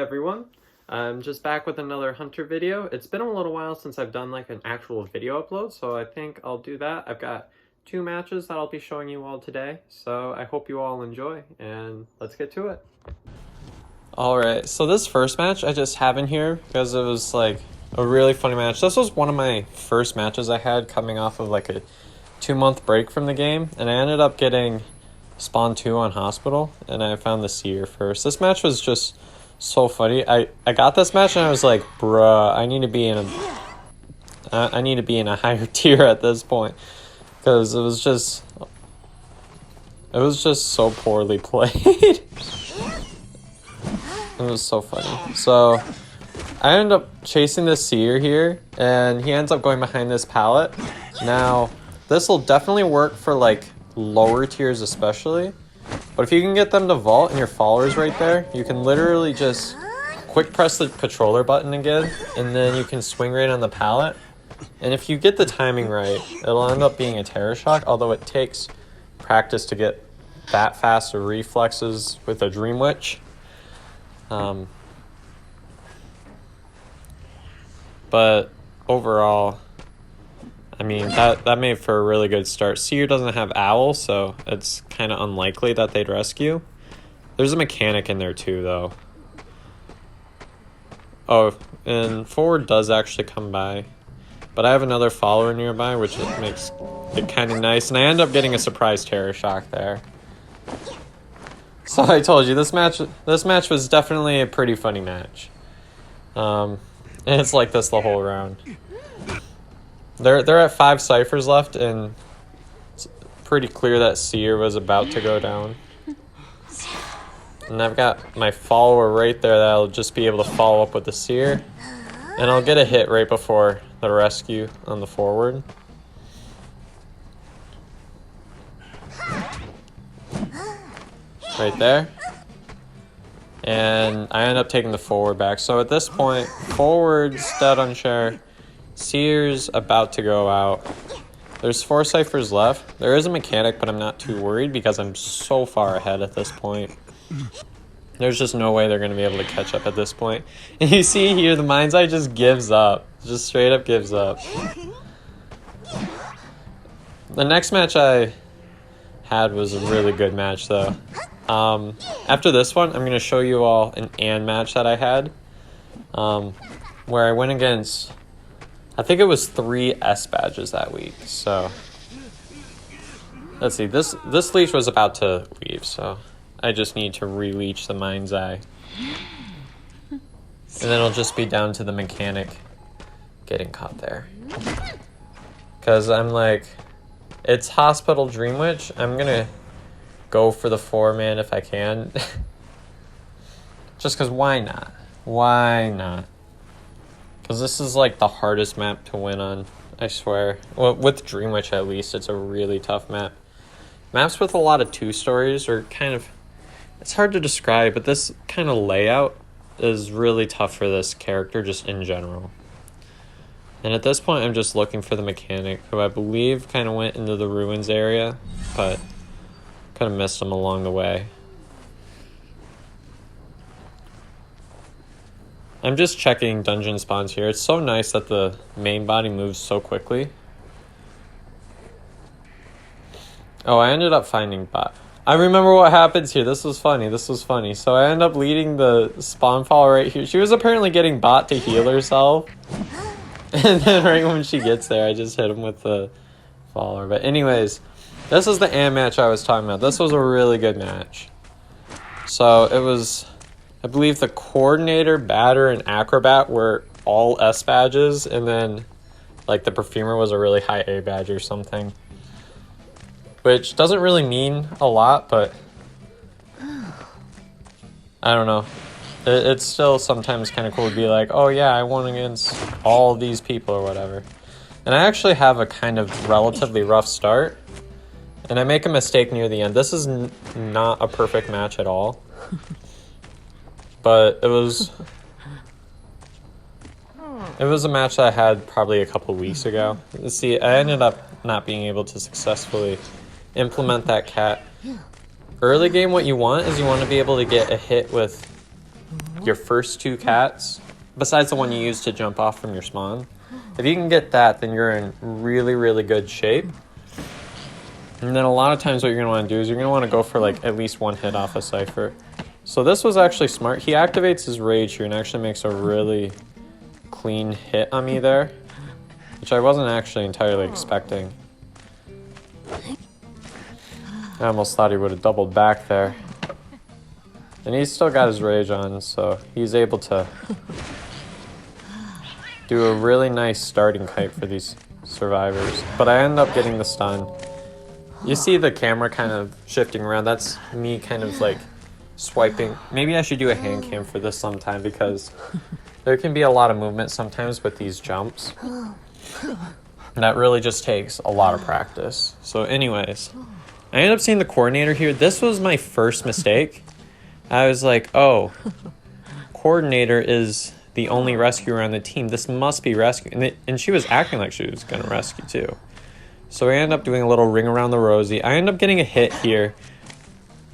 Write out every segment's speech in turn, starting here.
everyone. I'm just back with another Hunter video. It's been a little while since I've done like an actual video upload, so I think I'll do that. I've got 2 matches that I'll be showing you all today, so I hope you all enjoy, and let's get to it. Alright, so this first match I just have in here because it was like a really funny match. This was one of my first matches I had coming off of like a 2-month break from the game, and I ended up getting Spawn 2 on Hospital, and I found the Seer first. This match was just so funny. I got this match and I was like, bruh, I need to be in a higher tier at this point, because it was just so poorly played. It was so funny. So I ended up chasing the Seer here, and he ends up going behind this pallet. Now this will definitely work for like lower tiers especially, but if you can get them to vault and your follower's right there, you can literally just quick press the controller button again, and then you can swing right on the pallet. And if you get the timing right, it'll end up being a Terror Shock, although it takes practice to get that fast of reflexes with a Dream Witch. But overall, I mean, that made for a really good start. Seer doesn't have Owl, so it's kind of unlikely that they'd rescue. There's a mechanic in there too, though. Oh, and forward does actually come by. But I have another follower nearby, which makes it kind of nice. And I end up getting a surprise Terror Shock there. So I told you, this match was definitely a pretty funny match. And it's like this the whole round. They're at 5 ciphers left, and it's pretty clear that Seer was about to go down. And I've got my follower right there that'll just be able to follow up with the Seer. And I'll get a hit right before the rescue on the forward. Right there. And I end up taking the forward back. So at this point, forward's dead on share. Seer's about to go out. There's 4 ciphers left. There is a mechanic, but I'm not too worried because I'm so far ahead at this point. There's just no way they're going to be able to catch up at this point. And you see here, the Mind's Eye just gives up. Just straight up gives up. The next match I had was a really good match, though. After this one, I'm going to show you all an AND match that I had. Where I went against, I think it was 3 S badges that week. So let's see, this leech was about to leave, so I just need to re-leech the Mind's Eye. And then it'll just be down to the mechanic getting caught there. Because I'm like, it's Hospital Dream Witch. I'm going to go for the 4-man if I can. Just because why not? Why not? Because this is like the hardest map to win on, I swear. Well, with Dream Witch at least, it's a really tough map. Maps with a lot of 2-stories are kind of, it's hard to describe, but this kind of layout is really tough for this character just in general. And at this point, I'm just looking for the mechanic, who I believe kind of went into the ruins area, but kind of missed him along the way. I'm just checking dungeon spawns here. It's so nice that the main body moves so quickly. Oh, I ended up finding bot. I remember what happens here. This was funny. So I end up leading the spawn follower right here. She was apparently getting bot to heal herself. And then right when she gets there, I just hit him with the follower. But anyways, this is the AND match I was talking about. This was a really good match. So it was, I believe the Coordinator, Batter, and Acrobat were all S badges, and then like the Perfumer was a really high A badge or something. Which doesn't really mean a lot, but I don't know. It's still sometimes kind of cool to be like, oh yeah, I won against all these people or whatever. And I actually have a kind of relatively rough start, and I make a mistake near the end. This is not a perfect match at all, but it was a match that I had probably a couple weeks ago. See, I ended up not being able to successfully implement that cat. Early game, what you want is you want to be able to get a hit with your first 2 cats, besides the one you use to jump off from your spawn, if you can get that, then you're in really, really good shape. And then a lot of times what you're going to want to do is you're going to want to go for like at least 1 hit off a Cypher. So this was actually smart. He activates his rage here and actually makes a really clean hit on me there, which I wasn't actually entirely expecting. I almost thought he would have doubled back there. And he's still got his rage on, so he's able to do a really nice starting kite for these survivors. But I end up getting the stun. You see the camera kind of shifting around. That's me kind of like swiping. Maybe I should do a hand cam for this sometime, because there can be a lot of movement sometimes with these jumps. That really just takes a lot of practice. So anyways, I ended up seeing the coordinator here. This was my first mistake. I was like, oh, coordinator is the only rescuer on the team. This must be rescue. And she was acting like she was going to rescue too. So I ended up doing a little ring around the rosy. I ended up getting a hit here.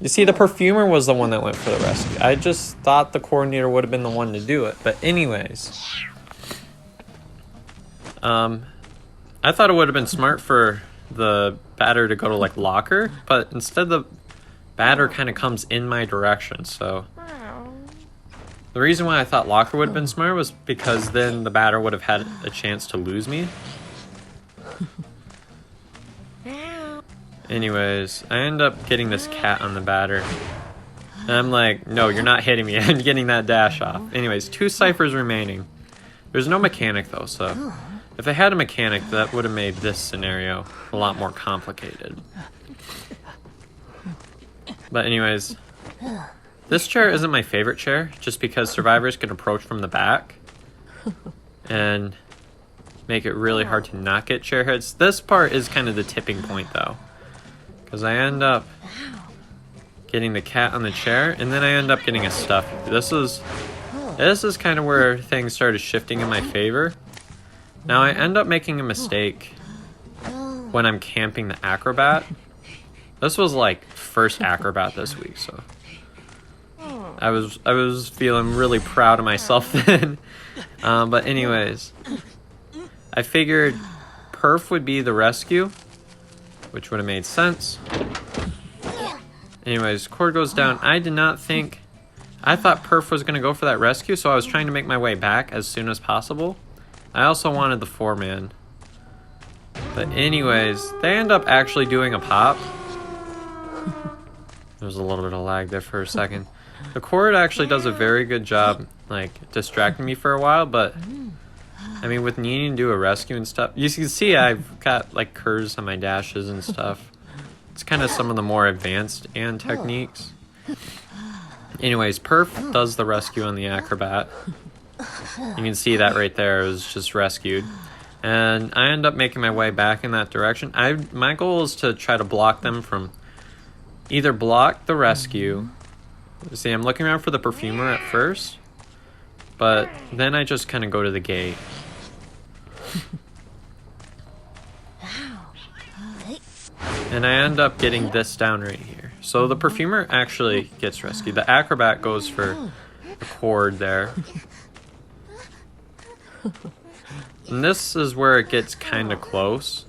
You see, the perfumer was the one that went for the rescue. I just thought the coordinator would have been the one to do it. But anyways, I thought it would have been smart for the batter to go to like locker, but instead the batter kind of comes in my direction. So the reason why I thought locker would have been smart was because then the batter would have had a chance to lose me. Anyways, I end up getting this cat on the batter. And I'm like, no, you're not hitting me. I'm getting that dash off. Anyways, 2 Cyphers remaining. There's no mechanic though, so if I had a mechanic, that would have made this scenario a lot more complicated. But anyways, this chair isn't my favorite chair, just because survivors can approach from the back and make it really hard to not get chair hits. This part is kind of the tipping point though, because I end up getting the cat on the chair, and then I end up getting a stuff. This is kind of where things started shifting in my favor. Now I end up making a mistake when I'm camping the acrobat. This was like first acrobat this week, so I was feeling really proud of myself then. But anyways, I figured Perf would be the rescue, which would have made sense. Anyways, cord goes down. I thought Perf was going to go for that rescue, so I was trying to make my way back as soon as possible. I also wanted the 4-man. But anyways, they end up actually doing a pop. There was a little bit of lag there for a second. The cord actually does a very good job, like, distracting me for a while, but I mean, with needing to do a rescue and stuff, you can see I've got like curves on my dashes and stuff. It's kind of some of the more advanced and techniques. Anyways, Perf does the rescue on the acrobat. You can see that right there. It was just rescued. And I end up making my way back in that direction. My goal is to try to block them from... Either block the rescue... See, I'm looking around for the perfumer at first. But then I just kind of go to the gate. And I end up getting this down right here. So the perfumer actually gets rescued. The acrobat goes for the cord there. And this is where it gets kind of close.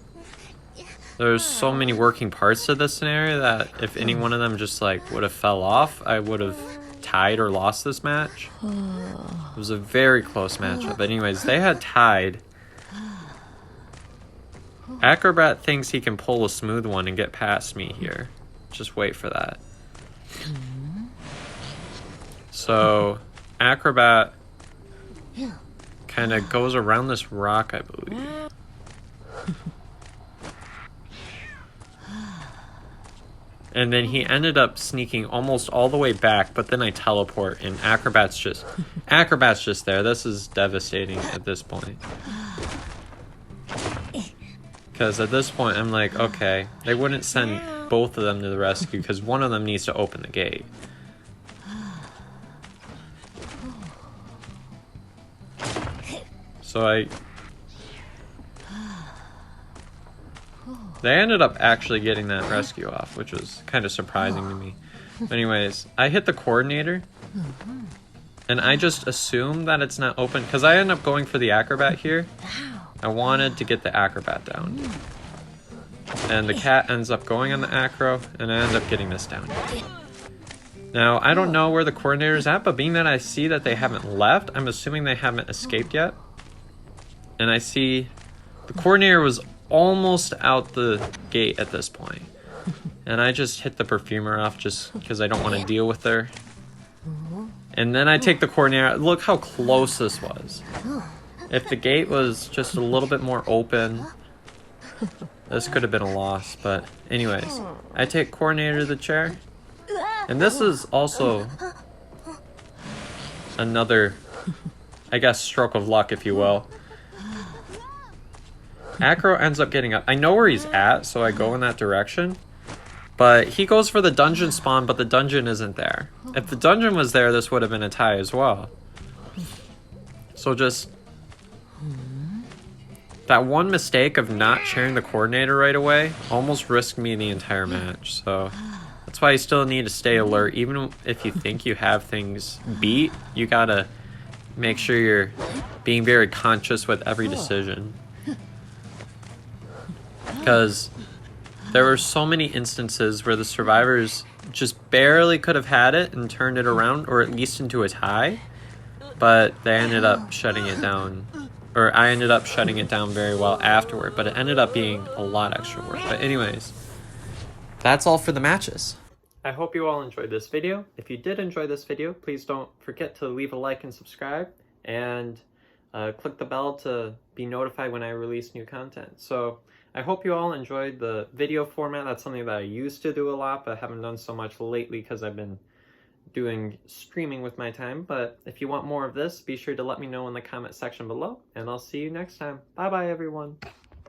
There's so many working parts to this scenario that if any one of them just like would have fell off, I would have tied or lost this match. It was a very close matchup. But anyways, they had tied. Acrobat thinks he can pull a smooth one and get past me here. Just wait for that. So Acrobat kind of goes around this rock, I believe. And then he ended up sneaking almost all the way back, but then I teleport and Acrobat's just there. This is devastating at this point. Because at this point I'm like, okay, they wouldn't send both of them to the rescue because one of them needs to open the gate. So they ended up actually getting that rescue off, which was kind of surprising to me. But anyways, I hit the coordinator. And I just assume that it's not open because I end up going for the acrobat here. I wanted to get the acrobat down. And the cat ends up going on the acro, and I end up getting this down. Now, I don't know where the coordinator is at, but being that I see that they haven't left, I'm assuming they haven't escaped yet. And I see the coordinator was almost out the gate at this point. And I just hit the perfumer off just because I don't want to deal with her. And then I take the coordinator. Look how close this was. If the gate was just a little bit more open, this could have been a loss. But anyways, I take coordinator to the chair. And this is also another, I guess, stroke of luck, if you will. Acro ends up getting up. I know where he's at, so I go in that direction. But he goes for the dungeon spawn, but the dungeon isn't there. If the dungeon was there, this would have been a tie as well. So just that one mistake of not sharing the coordinator right away almost risked me the entire match. So that's why you still need to stay alert. Even if you think you have things beat, you gotta make sure you're being very conscious with every decision. Because there were so many instances where the survivors just barely could have had it and turned it around, or at least into a tie, but they ended up shutting it down. Or I ended up shutting it down very well afterward, but it ended up being a lot extra work. But anyways, that's all for the matches. I hope you all enjoyed this video. If you did enjoy this video, please don't forget to leave a like and subscribe, and click the bell to be notified when I release new content. So I hope you all enjoyed the video format. That's something that I used to do a lot, but haven't done so much lately because I've been doing streaming with my time. But if you want more of this, be sure to let me know in the comment section below, and I'll see you next time. Bye bye, everyone.